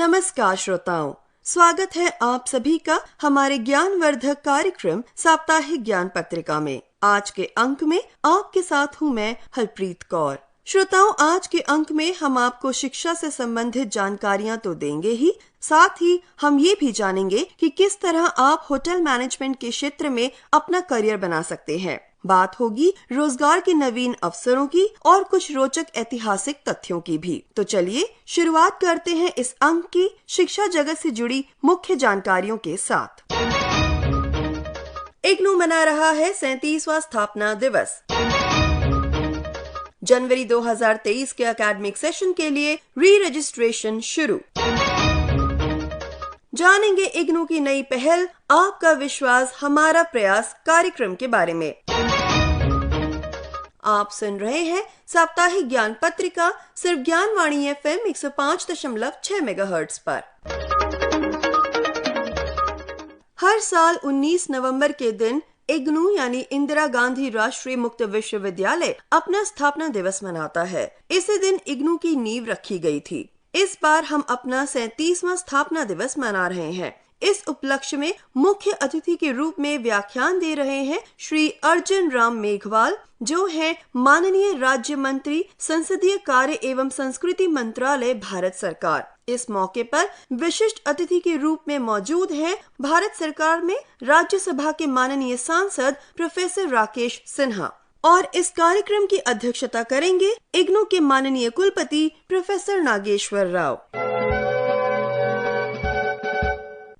नमस्कार श्रोताओं, स्वागत है आप सभी का हमारे ज्ञानवर्धक कार्यक्रम साप्ताहिक ज्ञान पत्रिका में। आज के अंक में आपके साथ हूँ मैं हरप्रीत कौर। श्रोताओं, आज के अंक में हम आपको शिक्षा से संबंधित जानकारियाँ तो देंगे ही, साथ ही हम ये भी जानेंगे कि किस तरह आप होटल मैनेजमेंट के क्षेत्र में अपना करियर बना सकते हैं। बात होगी रोजगार के नवीन अवसरों की और कुछ रोचक ऐतिहासिक तथ्यों की भी। तो चलिए शुरुआत करते हैं इस अंक की शिक्षा जगत से जुड़ी मुख्य जानकारियों के साथ। इग्नू मना रहा है 37वां स्थापना दिवस। जनवरी 2023 के एकेडमिक सेशन के लिए री रजिस्ट्रेशन शुरू। जानेंगे इग्नू की नई पहल आपका विश्वास हमारा प्रयास कार्यक्रम के बारे में। आप सुन रहे हैं साप्ताहिक ज्ञान पत्रिका सिर्फ ज्ञानवाणी FM 105.6 मेगाहर्ट्ज पर। हर साल 19 नवंबर के दिन इग्नू यानी इंदिरा गांधी राष्ट्रीय मुक्त विश्वविद्यालय अपना स्थापना दिवस मनाता है। इसी दिन इग्नू की नींव रखी गई थी। इस बार हम अपना 37वां स्थापना दिवस मना रहे हैं। इस उपलक्ष्य में मुख्य अतिथि के रूप में व्याख्यान दे रहे हैं श्री अर्जुन राम मेघवाल, जो है माननीय राज्य मंत्री संसदीय कार्य एवं संस्कृति मंत्रालय भारत सरकार। इस मौके पर विशिष्ट अतिथि के रूप में मौजूद हैं भारत सरकार में राज्यसभा के माननीय सांसद प्रोफेसर राकेश सिन्हा और इस कार्यक्रम की अध्यक्षता करेंगे इग्नू के माननीय कुलपति प्रोफेसर नागेश्वर राव।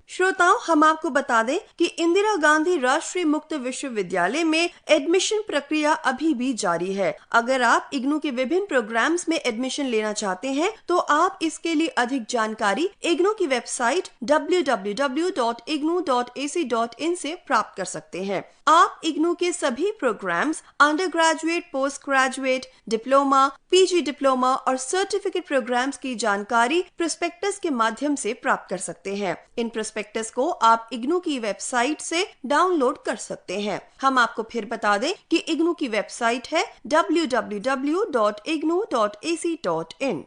श्रोताओं, हम आपको बता दें कि इंदिरा गांधी राष्ट्रीय मुक्त विश्वविद्यालय में एडमिशन प्रक्रिया अभी भी जारी है। अगर आप इग्नू के विभिन्न प्रोग्राम्स में एडमिशन लेना चाहते हैं तो आप इसके लिए अधिक जानकारी इग्नू की वेबसाइट www.ignu.ac.in से प्राप्त कर सकते हैं। आप इग्नू के सभी programs under graduate, post graduate, diploma, PG diploma और सर्टिफिकेट प्रोग्राम्स की जानकारी प्रोस्पेक्टस के माध्यम से प्राप्त कर सकते हैं। इन प्रोस्पेक्टस को आप इग्नू की वेबसाइट से डाउनलोड कर सकते हैं। हम आपको फिर बता दें कि इग्नू की वेबसाइट है www.ignu.ac.in।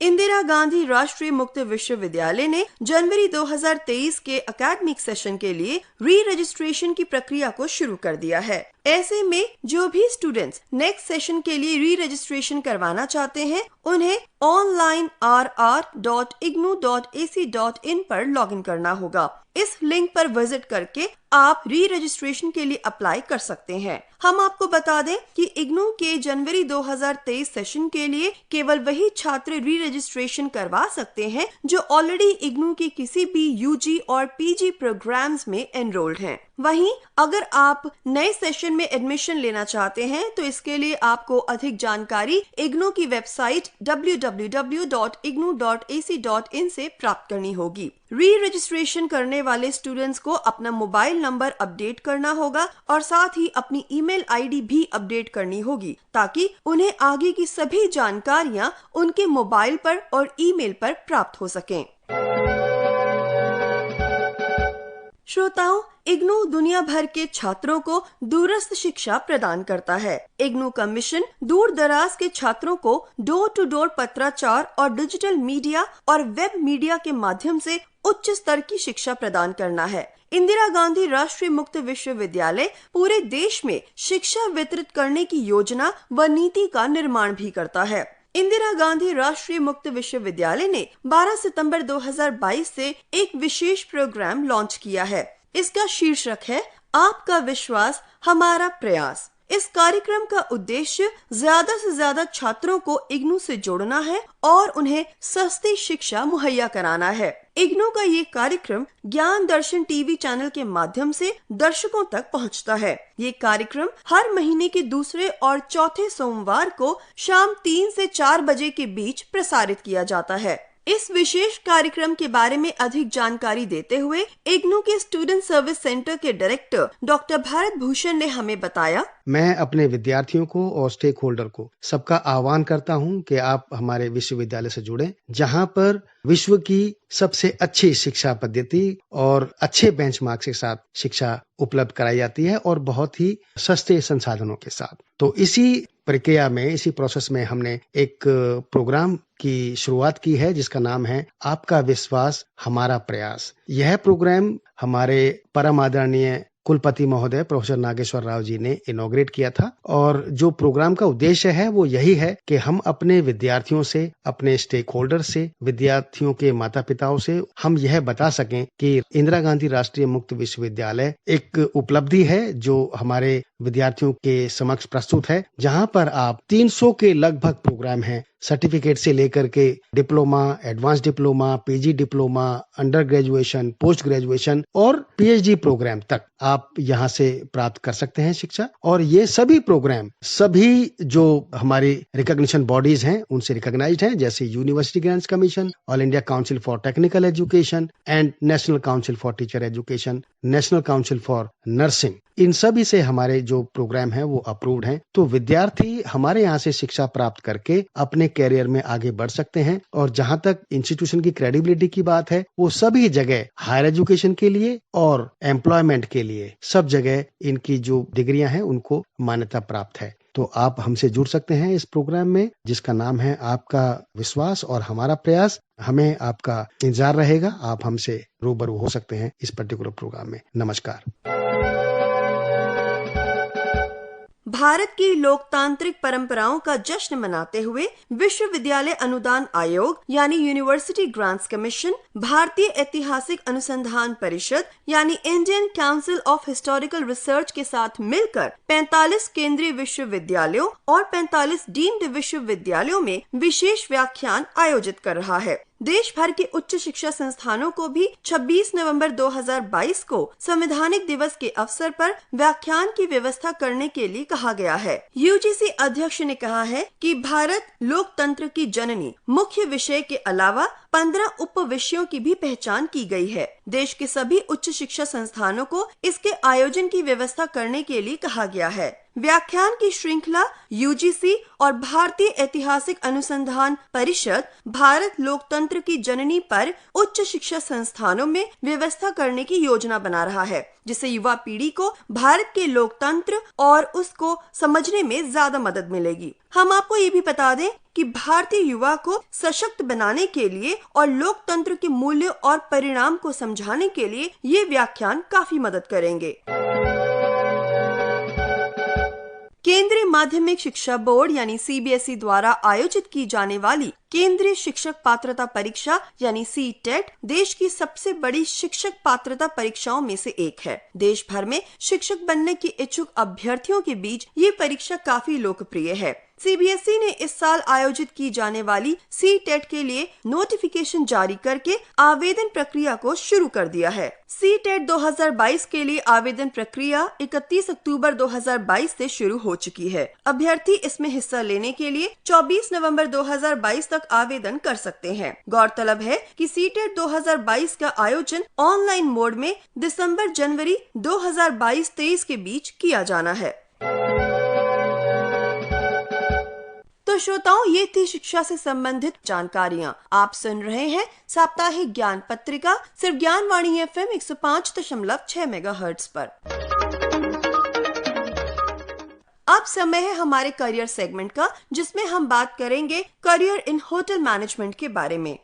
इंदिरा गांधी राष्ट्रीय मुक्त विश्वविद्यालय ने जनवरी 2023 के एकेडमिक सेशन के लिए री रजिस्ट्रेशन की प्रक्रिया को शुरू कर दिया है। ऐसे में जो भी स्टूडेंट्स नेक्स्ट सेशन के लिए री रजिस्ट्रेशन करवाना चाहते हैं, उन्हें online rr.ignu.ac.in पर लॉगिन करना होगा। इस लिंक पर विजिट करके आप री रजिस्ट्रेशन के लिए अप्लाई कर सकते हैं। हम आपको बता दें कि इग्नू के जनवरी 2023 सेशन के लिए केवल वही छात्र री रजिस्ट्रेशन करवा सकते हैं जो ऑलरेडी इग्नू की किसी भी यूजी और पीजी प्रोग्राम्स में एनरोल्ड हैं। वहीं अगर आप नए सेशन में एडमिशन लेना चाहते हैं तो इसके लिए आपको अधिक जानकारी इग्नू की वेबसाइट www.ignu.ac.in से प्राप्त करनी होगी। री रजिस्ट्रेशन करने वाले स्टूडेंट्स को अपना मोबाइल नंबर अपडेट करना होगा और साथ ही अपनी ईमेल आईडी भी अपडेट करनी होगी ताकि उन्हें आगे की सभी जानकारियां उनके मोबाइल पर और ईमेल पर प्राप्त हो सकें। श्रोताओं, इग्नू दुनिया भर के छात्रों को दूरस्थ शिक्षा प्रदान करता है। इग्नू का मिशन दूर दराज के छात्रों को डोर टू डोर पत्राचार और डिजिटल मीडिया और वेब मीडिया के माध्यम से उच्च स्तर की शिक्षा प्रदान करना है। इंदिरा गांधी राष्ट्रीय मुक्त विश्वविद्यालय पूरे देश में शिक्षा वितरित करने की योजना व नीति का निर्माण भी करता है। इंदिरा गांधी राष्ट्रीय मुक्त विश्वविद्यालय ने 12 सितंबर 2022 से एक विशेष प्रोग्राम लॉन्च किया है। इसका शीर्षक है आपका विश्वास हमारा प्रयास। इस कार्यक्रम का उद्देश्य ज्यादा से ज्यादा छात्रों को इग्नू से जोड़ना है और उन्हें सस्ती शिक्षा मुहैया कराना है। इग्नू का ये कार्यक्रम ज्ञान दर्शन टीवी चैनल के माध्यम से दर्शकों तक पहुंचता है। ये कार्यक्रम हर महीने के दूसरे और चौथे सोमवार को शाम 3 से 4 बजे के बीच प्रसारित किया जाता है। इस विशेष कार्यक्रम के बारे में अधिक जानकारी देते हुए इग्नू के स्टूडेंट सर्विस सेंटर के डायरेक्टर डॉक्टर भारत भूषण ने हमें बताया, मैं अपने विद्यार्थियों को और स्टेक होल्डर को सबका आह्वान करता हूं कि आप हमारे विश्वविद्यालय से जुड़ें, जहां पर विश्व की सबसे अच्छी शिक्षा पद्धति और अच्छे बेंचमार्क के साथ शिक्षा उपलब्ध कराई जाती है और बहुत ही सस्ते संसाधनों के साथ। तो इसी प्रक्रिया में, इसी प्रोसेस में हमने एक प्रोग्राम की शुरुआत की है जिसका नाम है आपका विश्वास हमारा प्रयास। यह प्रोग्राम हमारे परम आदरणीय कुलपति महोदय प्रोफेसर नागेश्वर राव जी ने इनॉग्रेट किया था और जो प्रोग्राम का उद्देश्य है वो यही है कि हम अपने विद्यार्थियों से, अपने स्टेक होल्डर से, विद्यार्थियों के माता पिताओं से हम यह बता सकें कि इंदिरा गांधी राष्ट्रीय मुक्त विश्वविद्यालय एक उपलब्धि है जो हमारे विद्यार्थियों के समक्ष प्रस्तुत है, जहां पर आप 300 के लगभग प्रोग्राम हैं, सर्टिफिकेट से लेकर के diploma, advance diploma, PG diploma, under graduation, post graduation और पीएचडी प्रोग्राम तक आप यहां से प्राप्त कर सकते हैं शिक्षा। और ये सभी प्रोग्राम सभी जो हमारी रिकॉग्निशन बॉडीज हैं उनसे रिकॉग्नाइज्ड हैं, जैसे university grants commission, all India council for technical education and national council for teacher education, national council for nursing. इन सभी से हमारे जो प्रोग्राम है वो अप्रूव्ड हैं। तो विद्यार्थी हमारे यहाँ से शिक्षा प्राप्त करके अपने कैरियर में आगे बढ़ सकते हैं। और जहां तक इंस्टीट्यूशन की क्रेडिबिलिटी की बात है, वो सभी जगह हायर एजुकेशन के लिए और एम्प्लॉयमेंट के लिए सब जगह इनकी जो डिग्रियां हैं उनको मान्यता प्राप्त है। तो आप हमसे जुड़ सकते हैं इस प्रोग्राम में जिसका नाम है आपका विश्वास और हमारा प्रयास। हमें आपका इंतजार रहेगा। आप हमसे रूबरू हो सकते हैं इस पर्टिकुलर प्रोग्राम में। नमस्कार। भारत की लोकतांत्रिक परंपराओं का जश्न मनाते हुए विश्वविद्यालय अनुदान आयोग यानी यूनिवर्सिटी ग्रांट्स कमीशन, भारतीय ऐतिहासिक अनुसंधान परिषद यानी Indian council of historical research के साथ मिलकर 45 केंद्रीय विश्वविद्यालयों और 45 डीम्ड विश्वविद्यालयों में विशेष व्याख्यान आयोजित कर रहा है। देश भर के उच्च शिक्षा संस्थानों को भी 26 नवंबर 2022 को संवैधानिक दिवस के अवसर पर व्याख्यान की व्यवस्था करने के लिए कहा गया है। यूजीसी अध्यक्ष ने कहा है कि भारत लोकतंत्र की जननी मुख्य विषय के अलावा 15 उप विषयों की भी पहचान की गई है। देश के सभी उच्च शिक्षा संस्थानों को इसके आयोजन की व्यवस्था करने के लिए कहा गया है। व्याख्यान की श्रृंखला यूजीसी और भारतीय ऐतिहासिक अनुसंधान परिषद भारत लोकतंत्र की जननी पर उच्च शिक्षा संस्थानों में व्यवस्था करने की योजना बना रहा है, जिससे युवा पीढ़ी को भारत के लोकतंत्र और उसको समझने में ज्यादा मदद मिलेगी। हम आपको ये भी बता दें कि भारतीय युवा को सशक्त बनाने के लिए और लोकतंत्र के मूल्य और परिणाम को समझाने के लिए ये व्याख्यान काफी मदद करेंगे। केंद्रीय माध्यमिक शिक्षा बोर्ड यानी सीबीएसई द्वारा आयोजित की जाने वाली केंद्रीय शिक्षक पात्रता परीक्षा यानी सीटेट देश की सबसे बड़ी शिक्षक पात्रता परीक्षाओं में से एक है। देश भर में शिक्षक बनने के इच्छुक अभ्यर्थियों के बीच ये परीक्षा काफी लोकप्रिय है। सीबीएसई ने इस साल आयोजित की जाने वाली सीटेट के लिए नोटिफिकेशन जारी करके आवेदन प्रक्रिया को शुरू कर दिया है। सीटेट 2022 के लिए आवेदन प्रक्रिया 31 अक्टूबर 2022 से शुरू हो चुकी है। अभ्यर्थी इसमें हिस्सा लेने के लिए 24 नवंबर 2022 तक आवेदन कर सकते हैं। गौरतलब है कि सीटेट 2022 का आयोजन ऑनलाइन मोड में दिसंबर-जनवरी 2022-23 के बीच किया जाना है। तो श्रोताओं, ये थी शिक्षा से संबंधित जानकारियाँ। आप सुन रहे हैं साप्ताहिक ज्ञान पत्रिका सिर्फ ज्ञानवाणी एफएम 105.6 मेगाहर्ट्ज पर। अब समय है हमारे करियर सेगमेंट का, जिसमें हम बात करेंगे करियर इन होटल मैनेजमेंट के बारे में।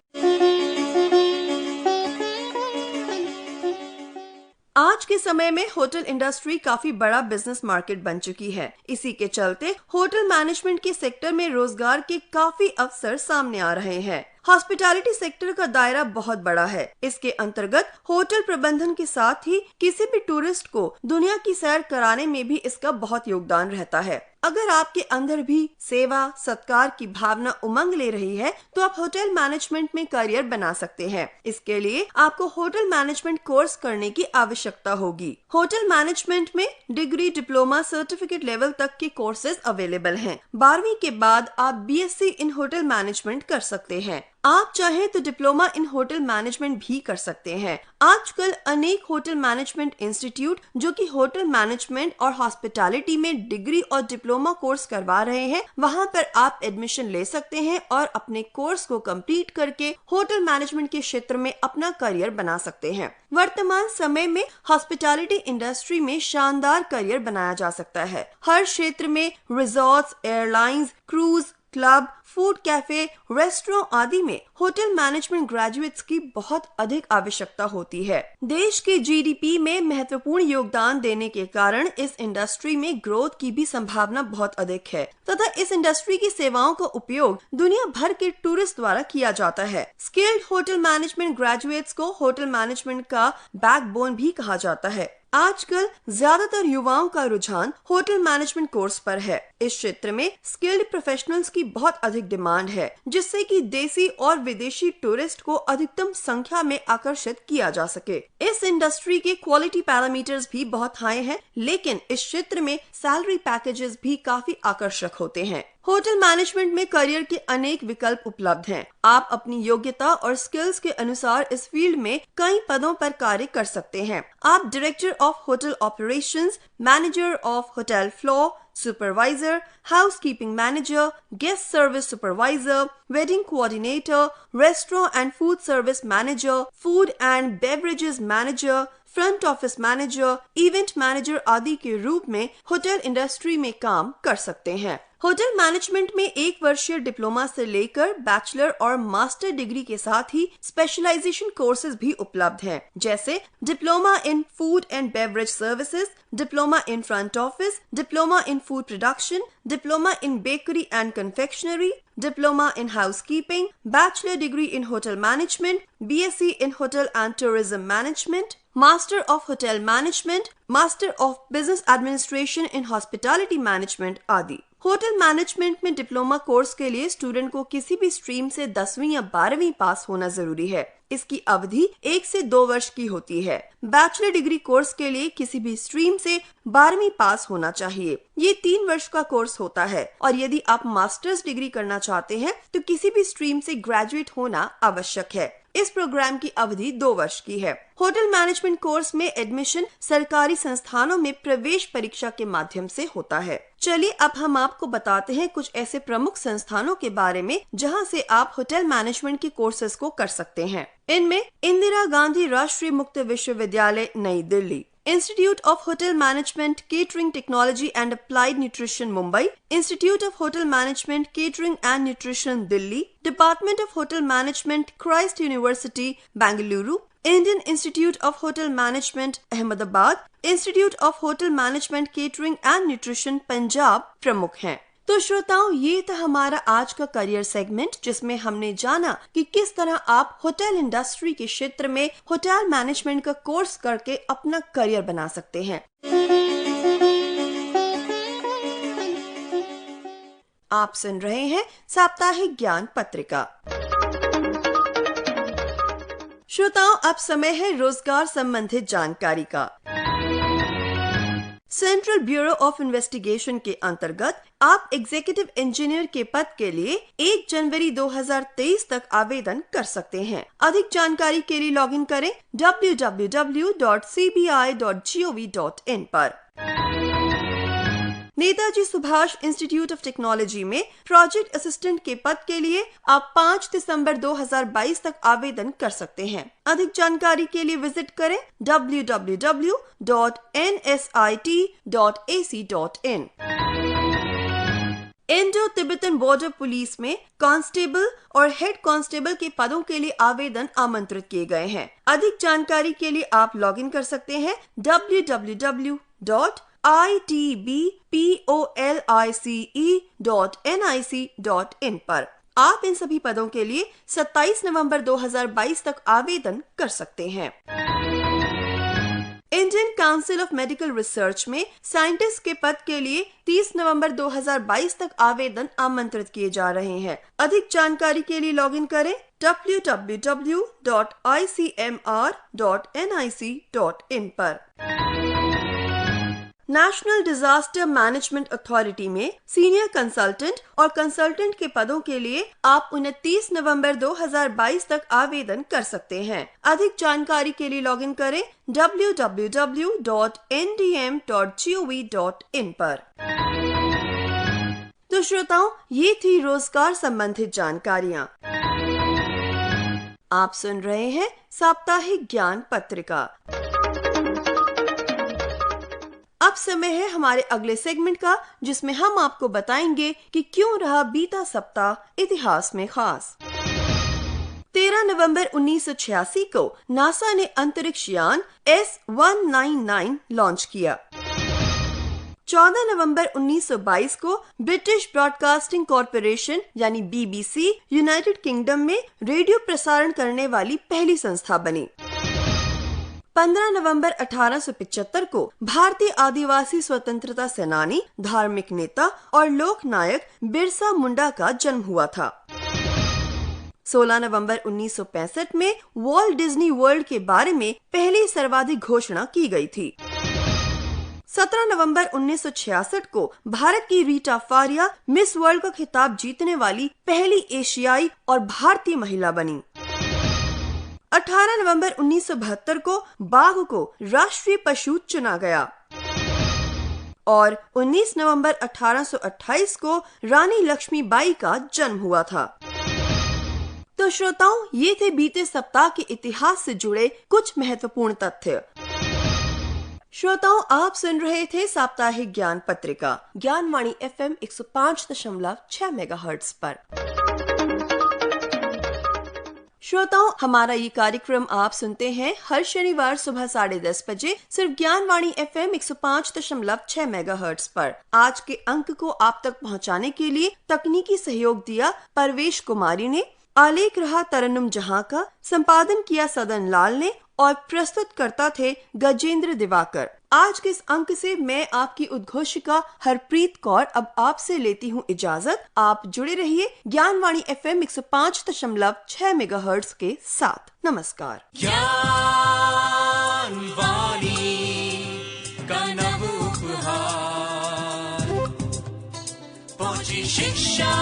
आज के समय में होटल इंडस्ट्री काफी बड़ा बिजनेस मार्केट बन चुकी है। इसी के चलते होटल मैनेजमेंट के सेक्टर में रोजगार के काफी अवसर सामने आ रहे हैं। हॉस्पिटैलिटी सेक्टर का दायरा बहुत बड़ा है। इसके अंतर्गत होटल प्रबंधन के साथ ही किसी भी टूरिस्ट को दुनिया की सैर कराने में भी इसका बहुत योगदान रहता है। अगर आपके अंदर भी सेवा सत्कार की भावना उमंग ले रही है, तो आप होटल मैनेजमेंट में करियर बना सकते हैं। इसके लिए आपको होटल मैनेजमेंट कोर्स करने की आवश्यकता होगी। होटल मैनेजमेंट में डिग्री, डिप्लोमा, सर्टिफिकेट लेवल तक के कोर्सेज अवेलेबल हैं। 12वीं के बाद आप बीएससी इन होटल मैनेजमेंट कर सकते हैं। आप चाहें तो डिप्लोमा इन होटल मैनेजमेंट भी कर सकते हैं। आजकल अनेक होटल मैनेजमेंट इंस्टीट्यूट जो कि होटल मैनेजमेंट और हॉस्पिटैलिटी में डिग्री और डिप्लोमा कोर्स करवा रहे हैं, वहां पर आप एडमिशन ले सकते हैं और अपने कोर्स को कंप्लीट करके होटल मैनेजमेंट के क्षेत्र में अपना करियर बना सकते हैं। वर्तमान समय में हॉस्पिटैलिटी इंडस्ट्री में शानदार करियर बनाया जा सकता है। हर क्षेत्र में resorts, airlines, cruise, club, food cafe, restaurant आदि में होटल मैनेजमेंट ग्रेजुएट्स की बहुत अधिक आवश्यकता होती है। देश के जीडीपी में महत्वपूर्ण योगदान देने के कारण इस इंडस्ट्री में ग्रोथ की भी संभावना बहुत अधिक है तथा इस इंडस्ट्री की सेवाओं का उपयोग दुनिया भर के टूरिस्ट द्वारा किया जाता है। स्किल्ड होटल मैनेजमेंट ग्रेजुएट्स को होटल मैनेजमेंट का बैकबोन भी कहा जाता है। आजकल ज्यादातर युवाओं का रुझान होटल मैनेजमेंट कोर्स पर है। इस क्षेत्र में स्किल्ड प्रोफेशनल्स की बहुत अधिक डिमांड है, जिससे कि देसी और विदेशी टूरिस्ट को अधिकतम संख्या में आकर्षित किया जा सके। इस इंडस्ट्री के क्वालिटी पैरामीटर्स भी बहुत हाई हैं, लेकिन इस क्षेत्र में सैलरी पैकेजेस भी काफी आकर्षक होते हैं। होटल मैनेजमेंट में करियर के अनेक विकल्प उपलब्ध हैं। आप अपनी योग्यता और स्किल्स के अनुसार इस फील्ड में कई पदों पर कार्य कर सकते हैं। आप director of hotel operations, manager of hotel floor, supervisor, housekeeping manager, guest service supervisor, wedding coordinator, restaurant and food service manager, food and beverages manager, front office manager, event manager आदि के रूप में होटल इंडस्ट्री में काम कर सकते हैं। Hotel management में 1 वर्षीय डिप्लोमा से लेकर बैचलर और मास्टर डिग्री के साथ ही स्पेशलाइजेशन कोर्सेज भी उपलब्ध हैं, जैसे diploma in food and beverage services, diploma in front office, diploma in food production, diploma in bakery and confectionery, diploma in housekeeping, bachelor degree in hotel management, BSc in hotel and tourism management, master of hotel management, master of business administration in hospitality management आदि। Hotel management में diploma course के लिए student को किसी भी stream से 10वीं या 12वीं पास होना जरूरी है। इसकी अवधि 1 से 2 वर्ष की होती है। बैचलर डिग्री कोर्स के लिए किसी भी स्ट्रीम से 12वीं पास होना चाहिए। ये 3 वर्ष का कोर्स होता है और यदि आप मास्टर्स डिग्री करना चाहते हैं तो किसी भी स्ट्रीम से ग्रेजुएट होना आवश्यक है। इस प्रोग्राम की अवधि 2 वर्ष की है। होटल मैनेजमेंट कोर्स में एडमिशन सरकारी संस्थानों में प्रवेश परीक्षा के माध्यम से होता है। चलिए अब हम आपको बताते हैं कुछ ऐसे प्रमुख संस्थानों के बारे में जहां से आप होटल मैनेजमेंट के कोर्सेज को कर सकते हैं। इनमें इंदिरा गांधी राष्ट्रीय मुक्त विश्वविद्यालय नई Delhi, Institute of Hotel Management, Catering Technology and Applied Nutrition Mumbai, Institute of Hotel Management, Catering and Nutrition Delhi, Department of Hotel Management, Christ University, Bangalore, Indian Institute of Hotel Management, Ahmedabad, Institute of Hotel Management, Catering and Nutrition, Punjab प्रमुख हैं। तो श्रोताओं, ये था हमारा आज का career segment, जिसमें हमने जाना कि किस तरह आप होटल इंडस्ट्री के क्षेत्र में होटल मैनेजमेंट का कोर्स करके अपना करियर बना सकते हैं। आप सुन रहे हैं साप्ताहिक ज्ञान पत्रिका। श्रोताओं, अब समय है रोजगार संबंधित जानकारी का। सेंट्रल ब्यूरो ऑफ इन्वेस्टिगेशन के अंतर्गत आप एग्जीक्यूटिव इंजीनियर के पद के लिए 1 जनवरी 2023 तक आवेदन कर सकते हैं। अधिक जानकारी के लिए लॉगिन करें www.cbi.gov.in पर। Netaji Subhash institute of technology में प्रोजेक्ट असिस्टेंट के पद के लिए आप 5 दिसंबर 2022 तक आवेदन कर सकते हैं। अधिक जानकारी के लिए विजिट करें www.nsit.ac.in। Indo Tibetan border police में कांस्टेबल और हेड कांस्टेबल के पदों के लिए आवेदन आमंत्रित किए गए हैं। अधिक जानकारी के लिए आप लॉगिन कर सकते हैं www.itbpolice.nic.in पर। आप इन सभी पदों के लिए 27 नवंबर 2022 तक आवेदन कर सकते हैं। Indian council of medical research में साइंटिस्ट के पद के लिए 30 नवंबर 2022 तक आवेदन आमंत्रित किए जा रहे हैं। अधिक जानकारी के लिए लॉगिन करें www.icmr.nic.in पर। नेशनल डिजास्टर मैनेजमेंट अथॉरिटी में सीनियर कंसल्टेंट और कंसल्टेंट के पदों के लिए आप 29 नवंबर 2022 तक आवेदन कर सकते हैं। अधिक जानकारी के लिए लॉगिन करें www.ndm.gov.in पर। तो श्रोताओं, ये थी रोजगार संबंधित जानकारियाँ। आप सुन रहे हैं साप्ताहिक ज्ञान पत्रिका। अब समय है हमारे अगले सेगमेंट का, जिसमें हम आपको बताएंगे कि क्यों रहा बीता सप्ताह इतिहास में खास। 13 नवंबर 1986 को नासा ने अंतरिक्ष यान S-199 लॉन्च किया। 14 नवंबर 1922 को ब्रिटिश ब्रॉडकास्टिंग कॉरपोरेशन यानी BBC यूनाइटेड किंगडम में रेडियो प्रसारण करने वाली पहली संस्था बनी। 15 नवंबर 1875 को भारतीय आदिवासी स्वतंत्रता सेनानी, धार्मिक नेता और लोक नायक बिरसा मुंडा का जन्म हुआ था। 16 नवंबर 1965 में वॉल्ट डिज्नी वर्ल्ड के बारे में पहली सर्वाधिक घोषणा की गई थी। 17 नवंबर 1966 को भारत की रीटा फारिया मिस वर्ल्ड का खिताब जीतने वाली पहली एशियाई और भारतीय महिला बनी। 18 नवंबर 1972 को बाघ को राष्ट्रीय पशु चुना गया और 19 नवंबर 1828 को रानी लक्ष्मीबाई का जन्म हुआ था। तो श्रोताओं, ये थे बीते सप्ताह के इतिहास से जुड़े कुछ महत्वपूर्ण तथ्य। श्रोताओं, आप सुन रहे थे साप्ताहिक ज्ञान पत्रिका ज्ञानवाणी FM 105.6 मेगाहर्ट्ज पर। श्रोताओं, हमारा ये कार्यक्रम आप सुनते हैं हर शनिवार सुबह 10:30 बजे सिर्फ ज्ञानवाणी FM 105.6 मेगाहर्ट्ज पर। आज के अंक को आप तक पहुंचाने के लिए तकनीकी सहयोग दिया परवेश कुमारी ने, आलेख रहा तरन्नुम जहां का, संपादन किया सदन लाल ने और प्रस्तुत करता थे गजेंद्र दिवाकर। आज के इस अंक से मैं आपकी उद्घोषिका हरप्रीत कौर अब आपसे लेती हूँ इजाजत। आप जुड़े रहिए ज्ञानवाणी FM 105.6 मेगाहर्ट्ज के साथ। नमस्कार। ज्ञानवाणी का नव उपहार, पहुंची शिक्षा